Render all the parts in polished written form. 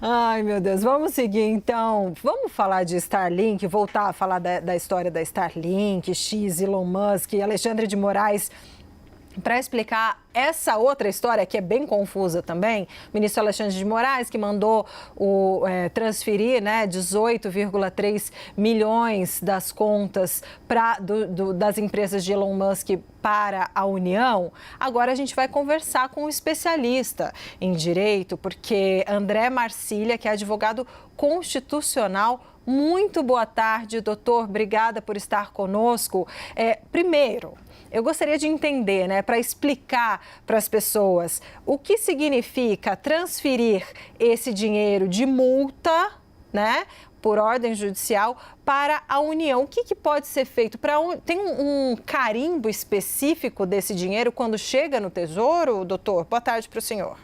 Ai, meu Deus. Vamos seguir, então. Vamos falar de Starlink, voltar a falar da história da Starlink, X, Elon Musk, Alexandre de Moraes. Para explicar essa outra história, que é bem confusa também, o ministro Alexandre de Moraes, que mandou transferir 18,3 milhões das contas das empresas de Elon Musk para a União. Agora a gente vai conversar com um especialista em direito, porque André Marcília, que é advogado constitucional. Muito boa tarde, doutor. Obrigada por estar conosco. Primeiro, eu gostaria de entender, para explicar para as pessoas o que significa transferir esse dinheiro de multa, por ordem judicial, para a União. O que pode ser feito? Tem um carimbo específico desse dinheiro quando chega no Tesouro, doutor? Boa tarde para o senhor.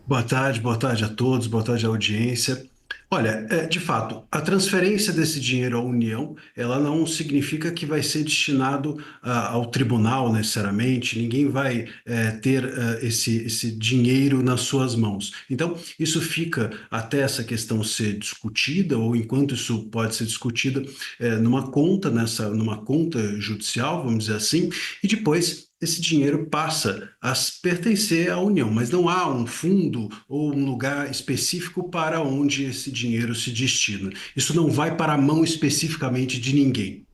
Boa tarde a todos, boa tarde à audiência. Olha, de fato, a transferência desse dinheiro à União, ela não significa que vai ser destinado ao tribunal necessariamente, ninguém vai ter esse dinheiro nas suas mãos. Então, isso fica até essa questão ser discutida, ou enquanto isso pode ser discutida, numa conta judicial, vamos dizer assim, e depois esse dinheiro passa a pertencer à União, mas não há um fundo ou um lugar específico para onde esse dinheiro se destina. Isso não vai para a mão especificamente de ninguém.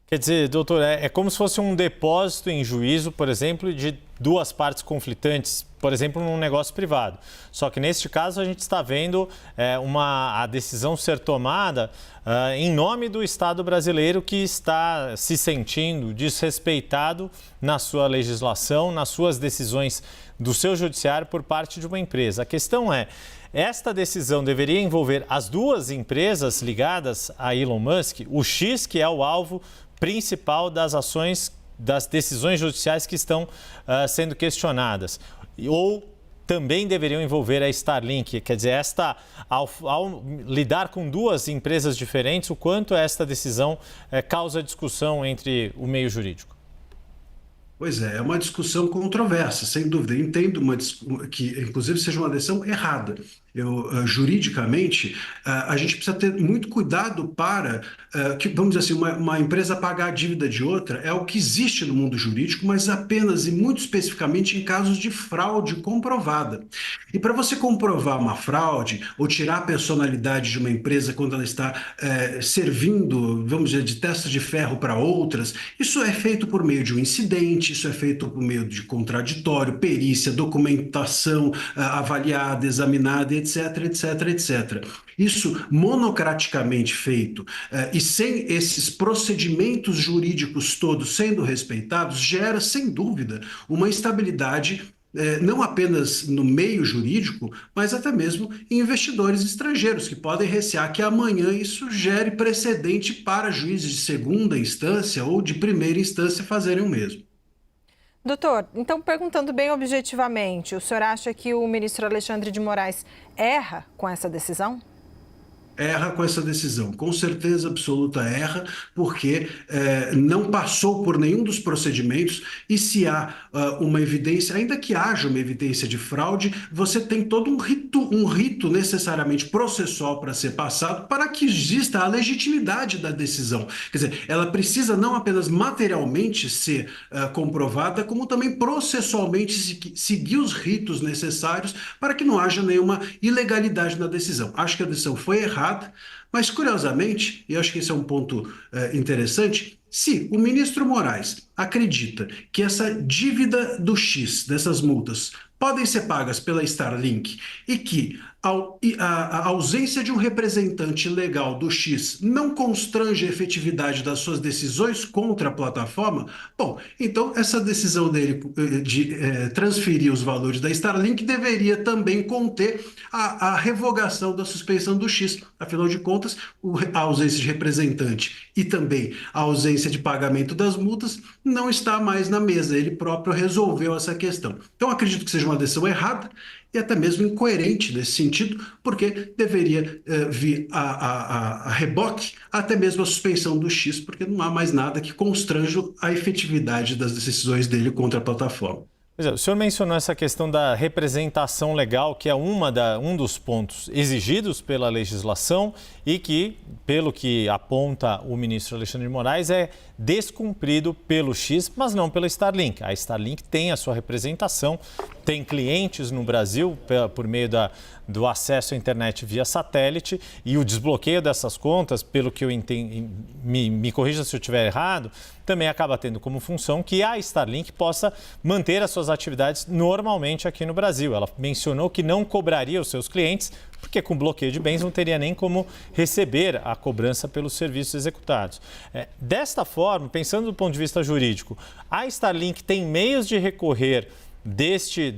Quer dizer, doutor, é como se fosse um depósito em juízo, por exemplo, de duas partes conflitantes, por exemplo, num negócio privado. Só que neste caso a gente está vendo a decisão ser tomada em nome do Estado brasileiro, que está se sentindo desrespeitado na sua legislação, nas suas decisões do seu judiciário por parte de uma empresa. A questão é, esta decisão deveria envolver as duas empresas ligadas a Elon Musk, o X, que é o alvo principal das ações, das decisões judiciais que estão sendo questionadas, ou também deveriam envolver a Starlink. Quer dizer, ao lidar com duas empresas diferentes, o quanto esta decisão causa discussão entre o meio jurídico? Pois é uma discussão controversa, sem dúvida. Eu entendo que, inclusive, seja uma decisão errada. Juridicamente, a gente precisa ter muito cuidado para que, vamos dizer assim, uma empresa pagar a dívida de outra é o que existe no mundo jurídico, mas apenas e muito especificamente em casos de fraude comprovada. E para você comprovar uma fraude ou tirar a personalidade de uma empresa quando ela está servindo, vamos dizer, de testa de ferro para outras, isso é feito por meio de um incidente, isso é feito por meio de contraditório, perícia, documentação avaliada, examinada, etc, etc, etc. Isso monocraticamente feito e sem esses procedimentos jurídicos todos sendo respeitados, gera, sem dúvida, uma instabilidade não apenas no meio jurídico, mas até mesmo em investidores estrangeiros, que podem recear que amanhã isso gere precedente para juízes de segunda instância ou de primeira instância fazerem o mesmo. Doutor, então perguntando bem objetivamente, o senhor acha que o ministro Alexandre de Moraes erra com essa decisão? Erra com essa decisão, com certeza absoluta erra, porque não passou por nenhum dos procedimentos e se há uma evidência, ainda que haja uma evidência de fraude, você tem todo um rito necessariamente processual para ser passado para que exista a legitimidade da decisão. Quer dizer, ela precisa não apenas materialmente ser comprovada, como também processualmente seguir os ritos necessários para que não haja nenhuma ilegalidade na decisão. Acho que a decisão foi errada, mas curiosamente, e acho que esse é um ponto interessante, se o ministro Moraes acredita que essa dívida do X, dessas multas, podem ser pagas pela Starlink e que a ausência de um representante legal do X não constrange a efetividade das suas decisões contra a plataforma, bom, então essa decisão dele de transferir os valores da Starlink deveria também conter a revogação da suspensão do X. Afinal de contas, a ausência de representante e também a ausência de pagamento das multas não está mais na mesa. Ele próprio resolveu essa questão. Então, acredito que seja uma decisão errada e até mesmo incoerente nesse sentido, porque deveria vir a reboque até mesmo a suspensão do X, porque não há mais nada que constranja a efetividade das decisões dele contra a plataforma. Pois é, o senhor mencionou essa questão da representação legal, que é um dos pontos exigidos pela legislação e que, pelo que aponta o ministro Alexandre de Moraes, é descumprido pelo X, mas não pela Starlink. A Starlink tem a sua representação, tem clientes no Brasil por meio do acesso à internet via satélite e o desbloqueio dessas contas, pelo que eu entendi, me corrija se eu estiver errado, também acaba tendo como função que a Starlink possa manter as suas atividades normalmente aqui no Brasil. Ela mencionou que não cobraria os seus clientes, porque com bloqueio de bens não teria nem como receber a cobrança pelos serviços executados. Desta forma, pensando do ponto de vista jurídico, a Starlink tem meios de recorrer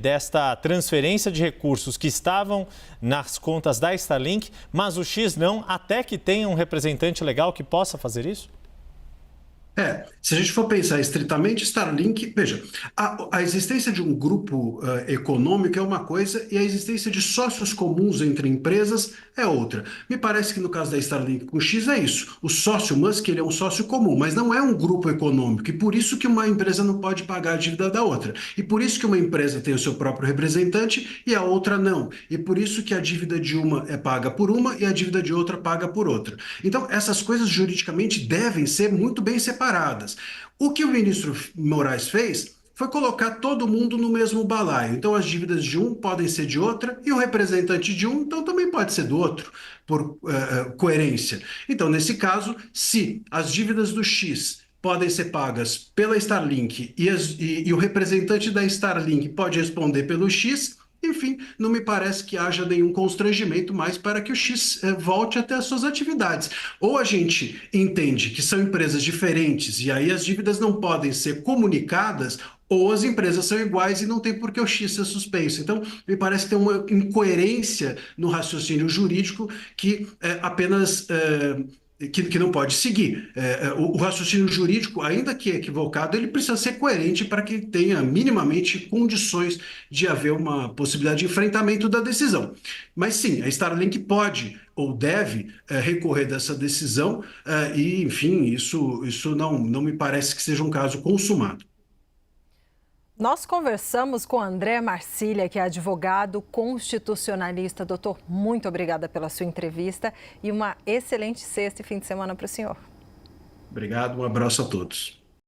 desta transferência de recursos que estavam nas contas da Starlink, mas o X não, até que tenha um representante legal que possa fazer isso? Se a gente for pensar estritamente, Starlink, veja, a existência de um grupo econômico é uma coisa e a existência de sócios comuns entre empresas é outra. Me parece que no caso da Starlink com o X é isso. O sócio Musk, ele é um sócio comum, mas não é um grupo econômico e por isso que uma empresa não pode pagar a dívida da outra. E por isso que uma empresa tem o seu próprio representante e a outra não. E por isso que a dívida de uma é paga por uma e a dívida de outra paga por outra. Então, essas coisas juridicamente devem ser muito bem separadas. O que o ministro Moraes fez foi colocar todo mundo no mesmo balaio. Então, as dívidas de um podem ser de outra e o representante de um, então, também pode ser do outro, por coerência. Então, nesse caso, se as dívidas do X podem ser pagas pela Starlink e o representante da Starlink pode responder pelo X, enfim, não me parece que haja nenhum constrangimento mais para que o X volte até as suas atividades. Ou a gente entende que são empresas diferentes e aí as dívidas não podem ser comunicadas, ou as empresas são iguais e não tem por que o X ser suspenso. Então, me parece que tem uma incoerência no raciocínio jurídico que apenas... Que não pode seguir. O raciocínio jurídico, ainda que equivocado, ele precisa ser coerente para que tenha minimamente condições de haver uma possibilidade de enfrentamento da decisão. Mas sim, a Starlink pode ou deve recorrer dessa decisão e, enfim, isso não me parece que seja um caso consumado. Nós conversamos com André Marcília, que é advogado constitucionalista. Doutor, muito obrigada pela sua entrevista e uma excelente sexta e fim de semana para o senhor. Obrigado, um abraço a todos.